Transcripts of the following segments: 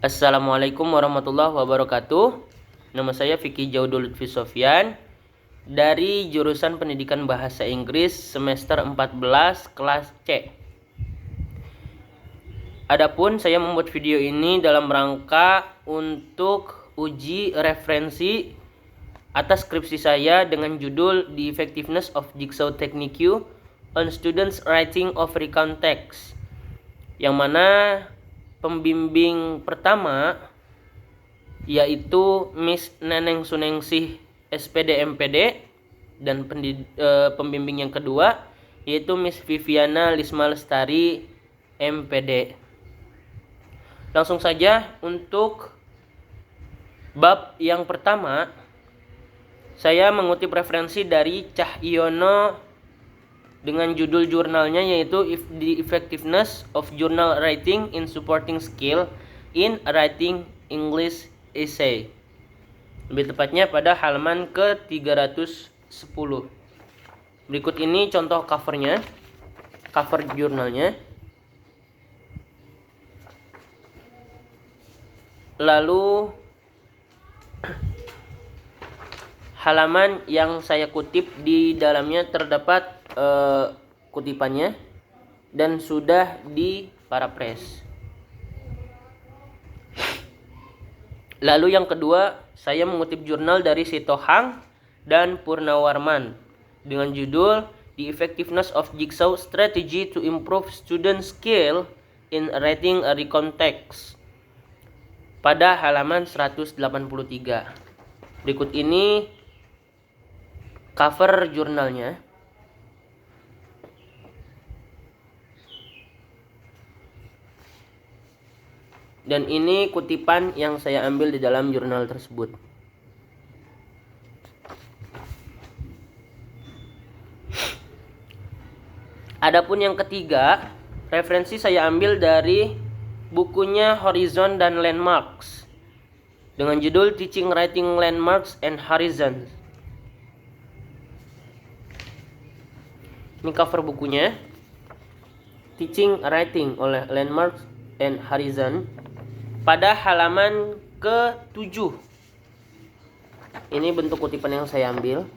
Assalamualaikum warahmatullahi wabarakatuh. Nama saya Vicky Jaudul Lutfi Sofyan dari jurusan Pendidikan Bahasa Inggris semester 14 kelas C. Adapun saya membuat video ini dalam rangka untuk uji referensi atas skripsi saya dengan judul The Effectiveness of Jigsaw Technique on Students Writing of Recount Text, yang mana pembimbing pertama yaitu Miss Neneng Sunengsih SPD MPD, dan pembimbing yang kedua yaitu Miss Viviana Lisma Lestari MPD. Langsung saja untuk bab yang pertama, saya mengutip referensi dari Cahyono dengan judul jurnalnya yaitu The Effectiveness of Journal Writing in Supporting Skill in Writing English Essay. Lebih tepatnya pada halaman ke-310. Berikut ini contoh covernya, cover jurnalnya. Lalu halaman yang saya kutip, di dalamnya terdapat kutipannya dan sudah diparaphrase. Lalu yang kedua, saya mengutip jurnal dari Sitohang dan Purnawarman dengan judul The Effectiveness of Jigsaw Strategy to Improve Student Skill in Writing a Recount Text pada halaman 183. Berikut ini cover jurnalnya. Dan ini kutipan yang saya ambil di dalam jurnal tersebut. Adapun yang ketiga, referensi saya ambil dari bukunya Horizon dan Landmarks dengan judul Teaching Writing Landmarks and Horizons. Ini cover bukunya, Teaching Writing oleh Landmarks and Horizon, pada halaman ke-7. Ini bentuk kutipan yang saya ambil.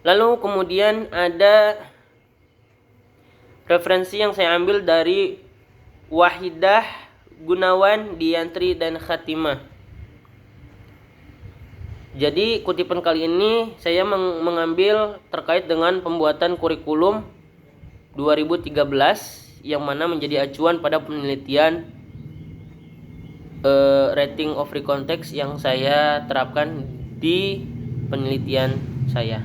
Lalu kemudian ada referensi yang saya ambil dari Wahidah, Gunawan, Diantri, dan Khatimah. Jadi kutipan kali ini saya mengambil terkait dengan pembuatan kurikulum 2013 yang mana menjadi acuan pada penelitian writing of recount text yang saya terapkan di penelitian saya.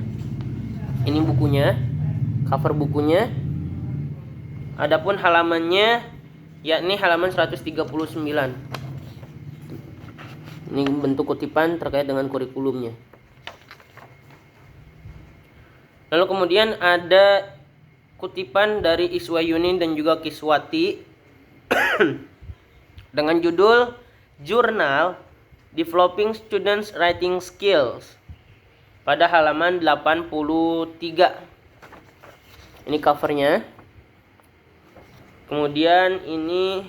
Ini bukunya, cover bukunya. Adapun halamannya yakni halaman 139. Ini bentuk kutipan terkait dengan kurikulumnya. Lalu kemudian ada kutipan dari Iswayuni dan juga Kiswati dengan judul Jurnal Developing Students Writing Skills pada halaman 83. Ini covernya. Kemudian ini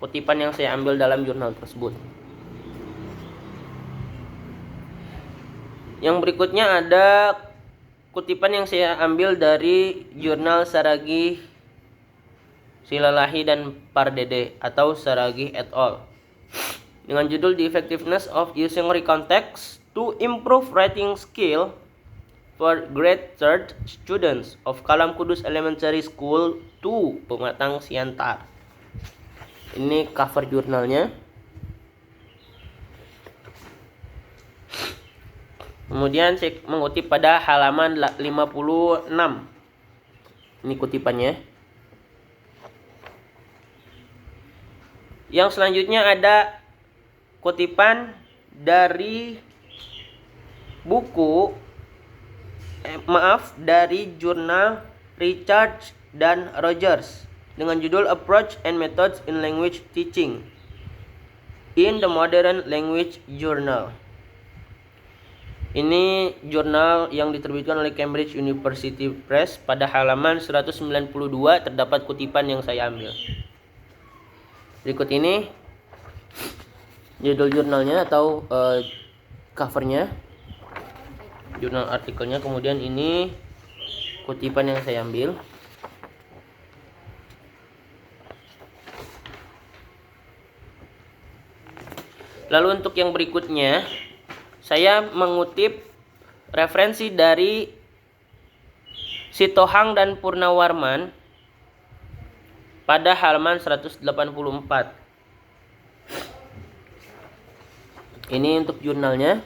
kutipan yang saya ambil dalam jurnal tersebut. Yang berikutnya ada kutipan yang saya ambil dari jurnal Saragih, Silalahi, dan Pardede atau Saragih et al. Dengan judul The Effectiveness of Using Recount Text to Improve Writing Skill for Grade 3 Students of Kalam Kudus Elementary School 2, Pematang Siantar. Ini cover jurnalnya. Kemudian saya mengutip pada halaman 56. Ini kutipannya. Yang selanjutnya ada kutipan dari buku dari jurnal Richard dan Rogers dengan judul Approach and Methods in Language Teaching in the Modern Language Journal. Ini jurnal yang diterbitkan oleh Cambridge University Press. Pada halaman 192 terdapat kutipan yang saya ambil. Berikut ini judul jurnalnya atau covernya, jurnal artikelnya. Kemudian ini kutipan yang saya ambil. Lalu untuk yang berikutnya, saya mengutip referensi dari Sitohang dan Purnawarman pada halaman 184. Ini untuk jurnalnya.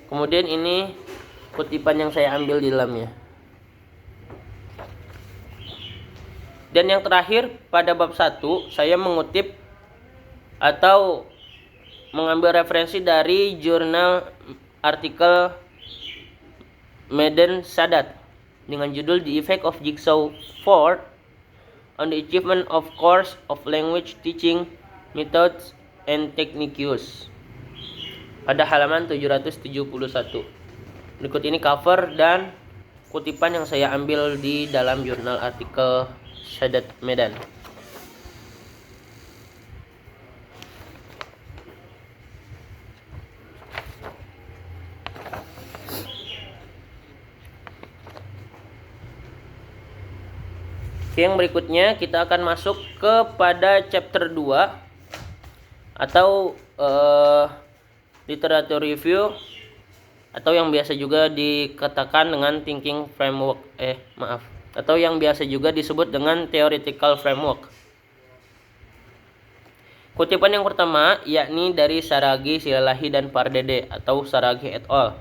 Kemudian ini kutipan yang saya ambil di dalamnya. Dan yang terakhir pada bab 1 saya mengutip atau mengambil referensi dari jurnal artikel Madan Sadat dengan judul The Effect of Jigsaw 4 on the Achievement of Course of Language Teaching Methods and Techniques pada halaman 771. Berikut ini cover dan kutipan yang saya ambil di dalam jurnal artikel Sadat Medan. Oke, yang berikutnya kita akan masuk kepada chapter 2 atau literature review atau yang biasa juga dikatakan dengan thinking framework atau yang biasa juga disebut dengan theoretical framework. Kutipan yang pertama yakni dari Saragi, Silalahi dan Pardede atau Saragi et al.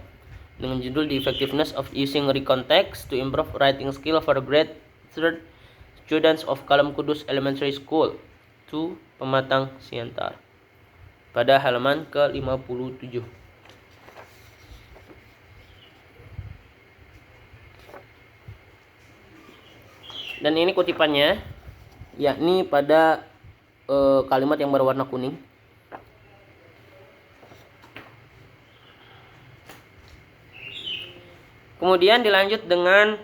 Dengan judul The Effectiveness of Using Recontext to Improve Writing Skill for Grade 3 Students of Kalam Kudus Elementary School 2 Pematang Siantar pada halaman ke-57. Dan ini kutipannya yakni pada kalimat yang berwarna kuning. Kemudian dilanjut dengan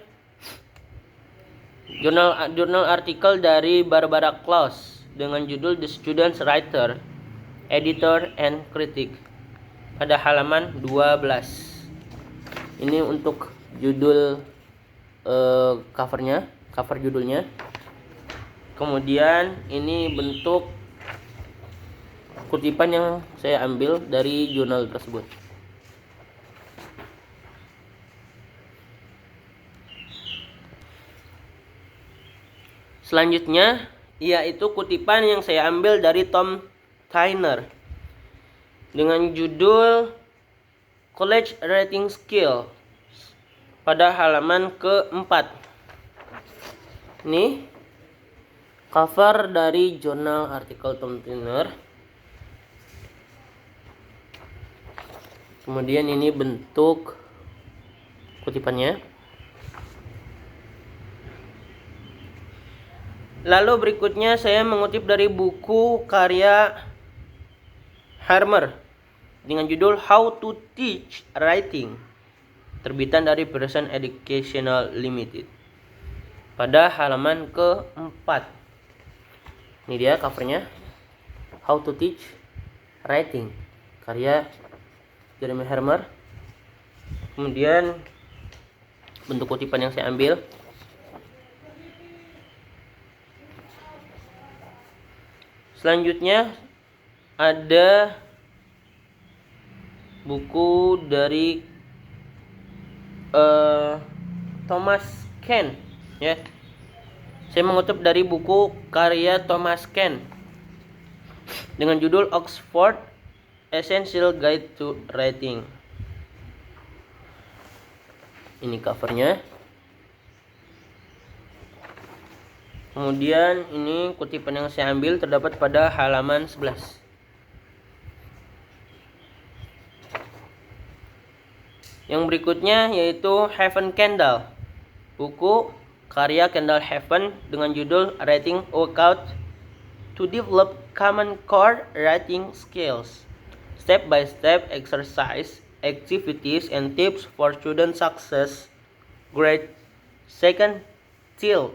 jurnal artikel dari Barbara Klaus dengan judul The Student's Writer, Editor and Critic pada halaman 12. Ini untuk judul cover judulnya. Kemudian ini bentuk kutipan yang saya ambil dari jurnal tersebut. Selanjutnya yaitu kutipan yang saya ambil dari Tom Tyner dengan judul College Writing Skill pada halaman ke-4. Ini cover dari jurnal artikel Tom Tyner. Kemudian ini bentuk kutipannya. Lalu berikutnya saya mengutip dari buku karya Harmer dengan judul How to Teach Writing, terbitan dari Pearson Educational Limited pada halaman ke-4. Ini dia covernya, How to Teach Writing karya Jeremy Harmer. Kemudian bentuk kutipan yang saya ambil. Selanjutnya ada buku dari Thomas Ken, ya. Saya mengutip dari buku karya Thomas Ken dengan judul Oxford Essential Guide to Writing. Ini covernya. Kemudian ini kutipan yang saya ambil terdapat pada halaman 11. Yang berikutnya yaitu Heaven Kendall, buku karya Kendall Heaven dengan judul Writing Workout to Develop Common Core Writing Skills, step-by-step exercise, activities, and tips for student success, grade 2nd till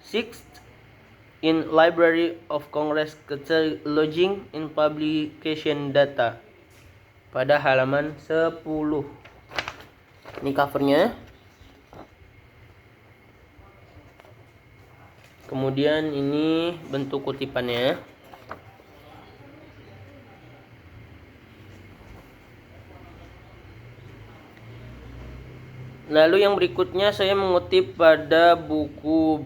6th in Library of Congress cataloging in publication data pada halaman 10. Ini covernya. Kemudian ini bentuk kutipannya. Lalu yang berikutnya saya mengutip pada buku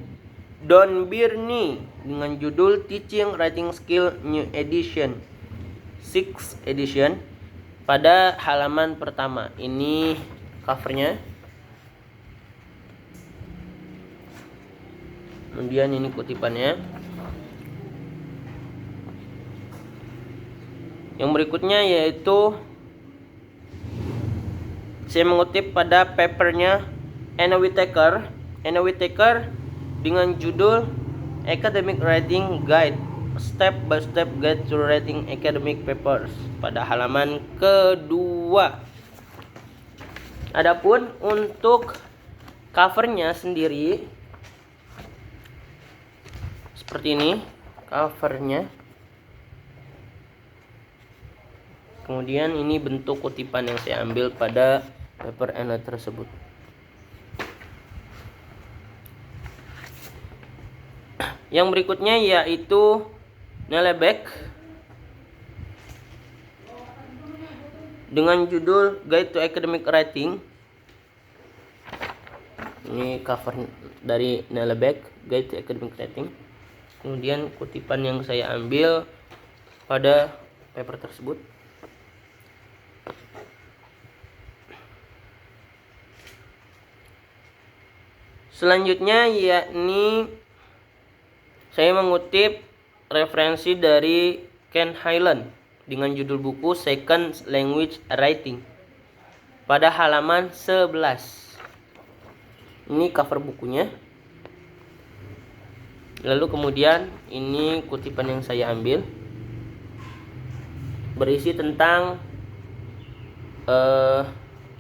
Don Birney dengan judul Teaching Writing Skill New Edition 6th edition pada halaman pertama. Ini covernya. Kemudian ini kutipannya. Yang berikutnya yaitu saya mengutip pada papernya Anna Whitaker dengan judul Academic Writing Guide, Step by Step Guide to Writing Academic Papers pada halaman kedua. Adapun untuk covernya sendiri seperti ini covernya. Kemudian ini bentuk kutipan yang saya ambil pada paper Anna tersebut. Yang berikutnya yaitu Nelebeck dengan judul Guide to Academic Writing. Ini cover dari Nelebeck, Guide to Academic Writing. Kemudian kutipan yang saya ambil pada paper tersebut. Selanjutnya yakni saya mengutip referensi dari Ken Hyland dengan judul buku Second Language Writing pada halaman 11. Ini cover bukunya. Lalu kemudian ini kutipan yang saya ambil berisi tentang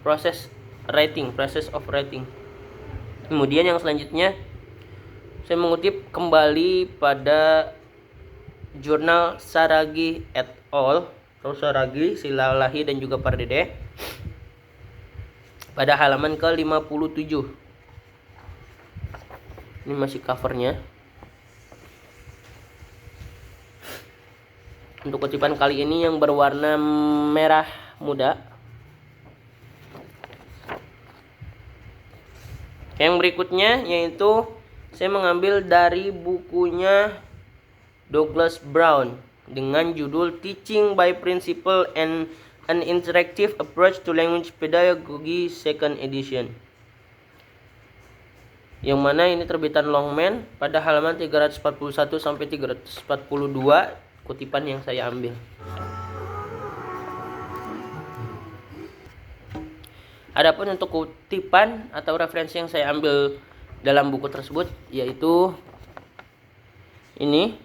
process of writing. Kemudian yang selanjutnya saya mengutip kembali pada jurnal Saragi et al. Saragi, Silalahi dan juga Pardede pada halaman ke-57. Ini masih covernya. Untuk kutipan kali ini yang berwarna merah muda. Yang berikutnya yaitu saya mengambil dari bukunya Douglas Brown dengan judul Teaching by Principle and an Interactive Approach to Language Pedagogy 2nd edition. Yang mana ini terbitan Longman pada halaman 341 sampai 342 kutipan yang saya ambil. Adapun untuk kutipan atau referensi yang saya ambil dalam buku tersebut yaitu ini.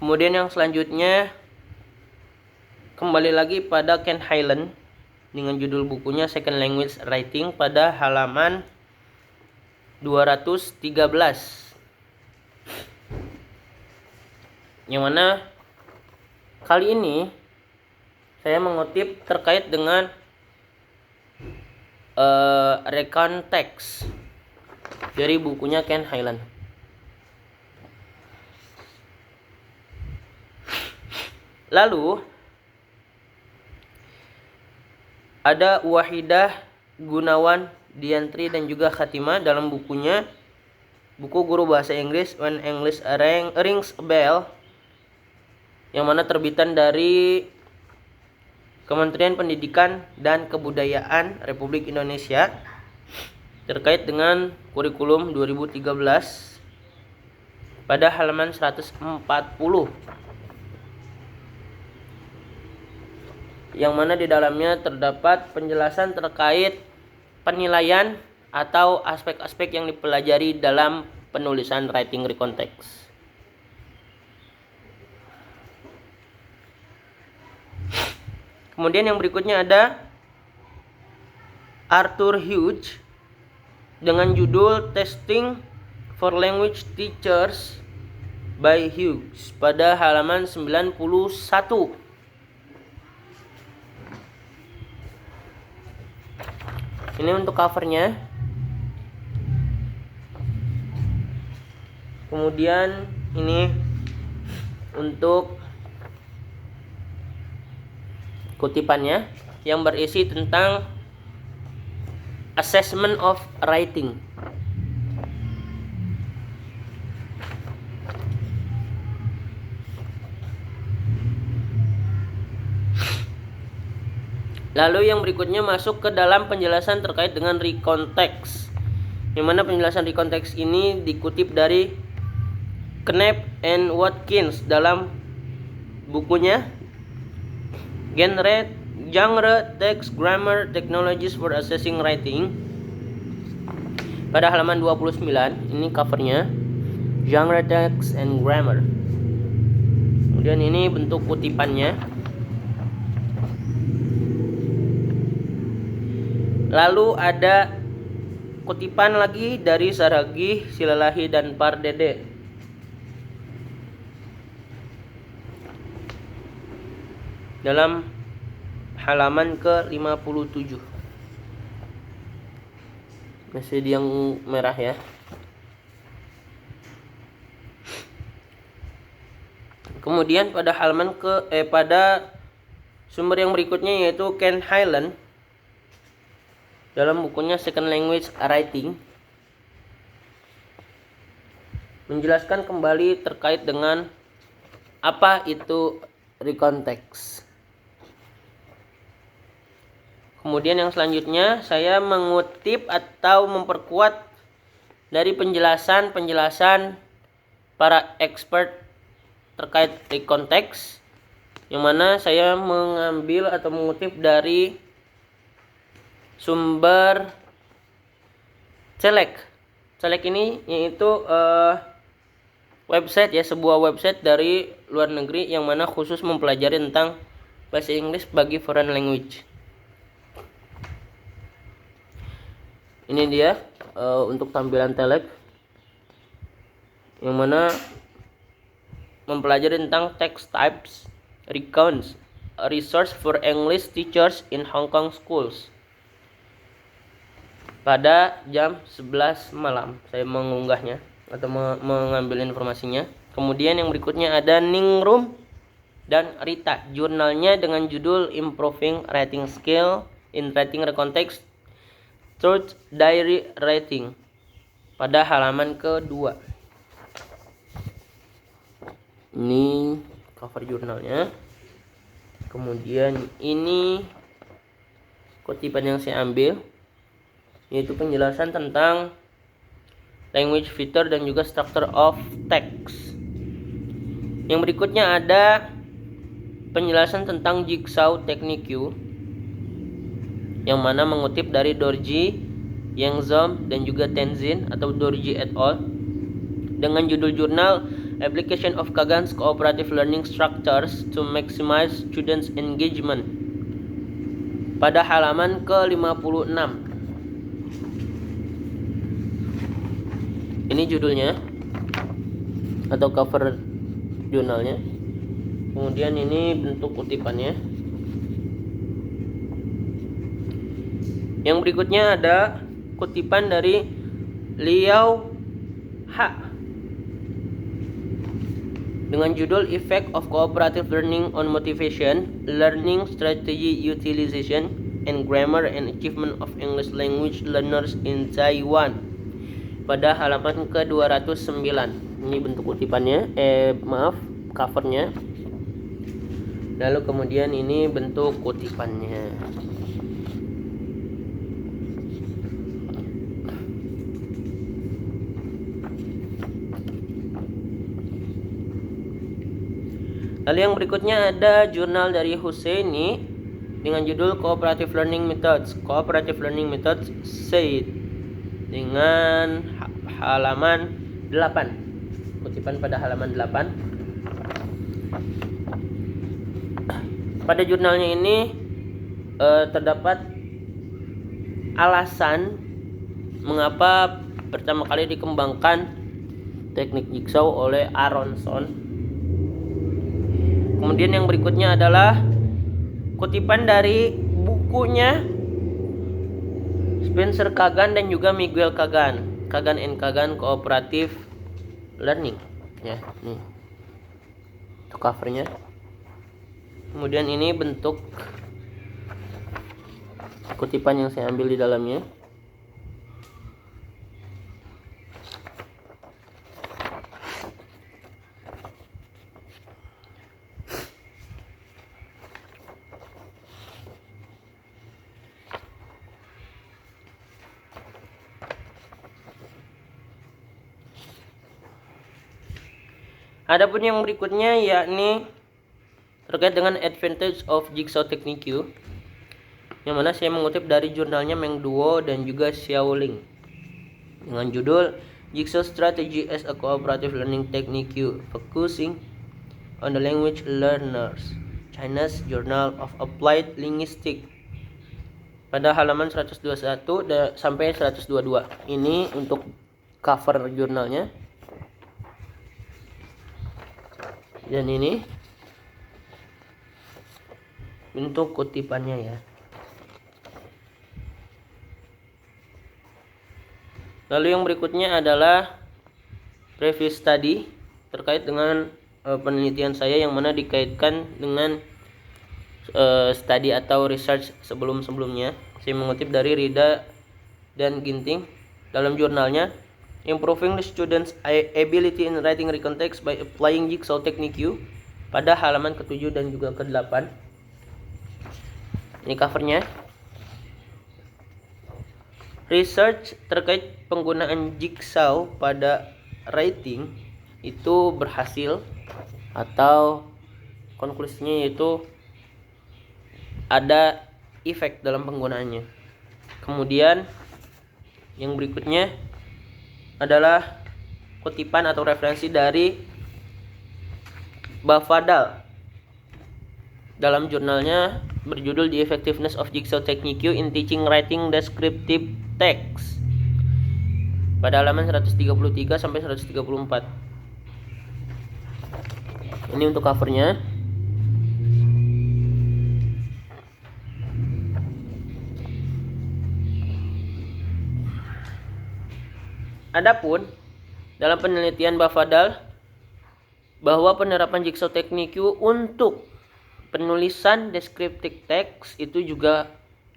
Kemudian yang selanjutnya kembali lagi pada Ken Hyland dengan judul bukunya Second Language Writing pada halaman 213. Yang mana kali ini saya mengutip terkait dengan rekan teks dari bukunya Ken Hyland. Lalu ada Wahidah Gunawan Diantri dan juga Khatimah dalam bukunya buku guru bahasa Inggris When English Rings a Bell, yang mana terbitan dari Kementerian Pendidikan dan Kebudayaan Republik Indonesia terkait dengan kurikulum 2013 pada halaman 140. Yang mana di dalamnya terdapat penjelasan terkait penilaian atau aspek-aspek yang dipelajari dalam penulisan writing recontext. Kemudian yang berikutnya ada Arthur Hughes dengan judul Testing for Language Teachers by Hughes pada halaman 91. Ini untuk covernya. Kemudian ini untuk kutipannya yang berisi tentang assessment of writing. Lalu yang berikutnya masuk ke dalam penjelasan terkait dengan recontext. Yang mana penjelasan recontext ini dikutip dari Knapp and Watkins dalam bukunya Genre, Text, Grammar, Technologies for Assessing Writing pada halaman 29. Ini covernya, Genre, Text, and Grammar. Kemudian ini bentuk kutipannya. Lalu ada kutipan lagi dari Saragih, Silalahi, dan Pardede. Dalam halaman ke-57. Masih di yang merah ya. Kemudian pada halaman pada sumber yang berikutnya yaitu Ken Hyland dalam bukunya Second Language Writing menjelaskan kembali terkait dengan apa itu recontext. Kemudian yang selanjutnya saya mengutip atau memperkuat dari penjelasan para expert terkait recontext, yang mana saya mengambil atau mengutip dari sumber Celek. Celek ini yaitu website ya, sebuah website dari luar negeri yang mana khusus mempelajari tentang bahasa Inggris bagi foreign language. Ini dia untuk tampilan Celek yang mana mempelajari tentang text types, recounts, a resource for English teachers in Hong Kong schools. Pada jam 11 malam saya mengunggahnya atau mengambil informasinya. Kemudian yang berikutnya ada Ningrum dan Rita, jurnalnya dengan judul Improving Writing Skill in Writing Recontext Through Diary Writing pada halaman kedua. Ini cover jurnalnya. Kemudian ini kutipan yang saya ambil, yaitu penjelasan tentang language feature dan juga structure of text. Yang berikutnya ada penjelasan tentang jigsaw technique, yang mana mengutip dari Dorji, Yang Zom, dan juga Tenzin atau Dorji et al. Dengan judul jurnal Application of Kagan's Cooperative Learning Structures to Maximize Students' Engagement pada halaman ke-56. Ini judulnya atau cover jurnalnya. Kemudian ini bentuk kutipannya. Yang berikutnya ada kutipan dari Liao Ha dengan judul Effect of Cooperative Learning on Motivation, Learning Strategy Utilization, and Grammar and Achievement of English Language Learners in Taiwan pada halaman ke-209. Ini bentuk kutipannya, covernya. Lalu kemudian ini bentuk kutipannya. Lalu yang berikutnya ada jurnal dari Husseini dengan judul Cooperative Learning Methods, Cooperative Learning Methods Said, dengan halaman 8. Kutipan pada halaman 8. Pada jurnalnya ini terdapat alasan mengapa pertama kali dikembangkan teknik jigsaw oleh Aronson. Kemudian yang berikutnya adalah kutipan dari bukunya Spencer Kagan dan juga Miguel Kagan, Kagan and Kagan Cooperative Learning. Ya, nih. Itu covernya. Kemudian ini bentuk kutipan yang saya ambil di dalamnya. Adapun yang berikutnya yakni terkait dengan Advantage of Jigsaw Technique, yang mana saya mengutip dari jurnalnya Meng Duo dan juga Xiao Ling dengan judul Jigsaw Strategy as a Cooperative Learning Technique Focusing on the Language Learners, China's Journal of Applied Linguistics, pada halaman 121 sampai 122. Ini untuk cover jurnalnya. Dan ini bentuk kutipannya ya. Lalu yang berikutnya adalah previous study terkait dengan penelitian saya yang mana dikaitkan dengan study atau research sebelum-sebelumnya. Saya mengutip dari Rida dan Ginting dalam jurnalnya Improving the Students' Ability in Writing Recontext by Applying Jigsaw Technique pada halaman ke-7 dan juga ke-8. Ini covernya. Research terkait penggunaan jigsaw pada writing itu berhasil, atau konklusinya yaitu ada efek dalam penggunaannya. Kemudian yang berikutnya adalah kutipan atau referensi dari Bafadal dalam jurnalnya berjudul The Effectiveness of Jigsaw Technique in Teaching Writing Descriptive Text pada halaman 133 sampai 134. Ini untuk covernya. Adapun dalam penelitian Bafadal bahwa penerapan Jigsaw Technique untuk penulisan descriptive text itu juga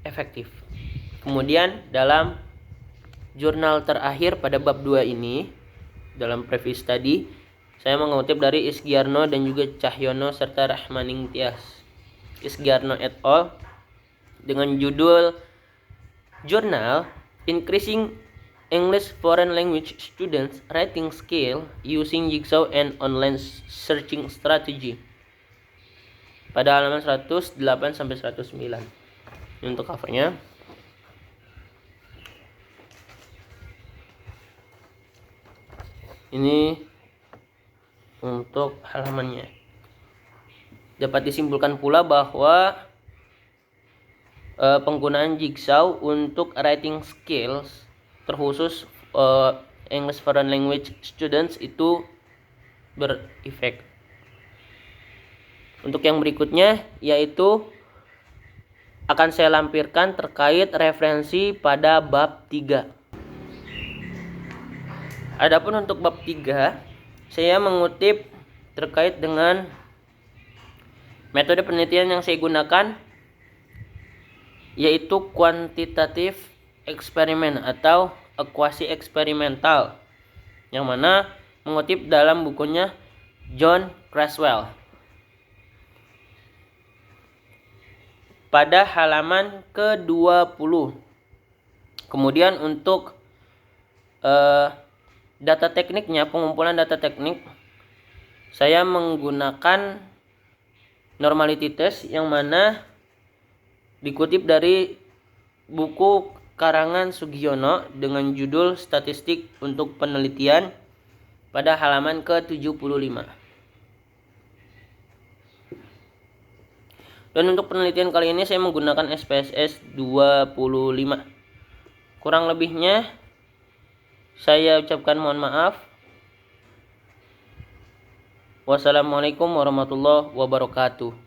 efektif. Kemudian dalam jurnal terakhir pada bab 2 ini, dalam previous study, saya mengutip dari Isgiarno dan juga Cahyono serta Rahmaning Tias. Isgiarno et al. Dengan judul Jurnal Increasing English Foreign Language Students Writing Skill Using Jigsaw and Online Searching Strategy pada halaman 108 sampai 109. Ini untuk covernya. Ini untuk halamannya. Dapat disimpulkan pula bahwa penggunaan jigsaw untuk writing skills terkhusus English Foreign Language Students itu berefek. Untuk yang berikutnya yaitu akan saya lampirkan terkait referensi pada bab 3. Adapun untuk bab 3, saya mengutip terkait dengan metode penelitian yang saya gunakan yaitu kuantitatif eksperimen atau ekuasi eksperimental, yang mana mengutip dalam bukunya John Creswell pada halaman ke-20. Kemudian untuk data tekniknya, pengumpulan data teknik, saya menggunakan normality test yang mana dikutip dari buku karangan Sugiono dengan judul Statistik untuk Penelitian pada halaman ke-75. Dan untuk penelitian kali ini saya menggunakan SPSS 25. Kurang lebihnya saya ucapkan mohon maaf. Wassalamualaikum warahmatullahi wabarakatuh.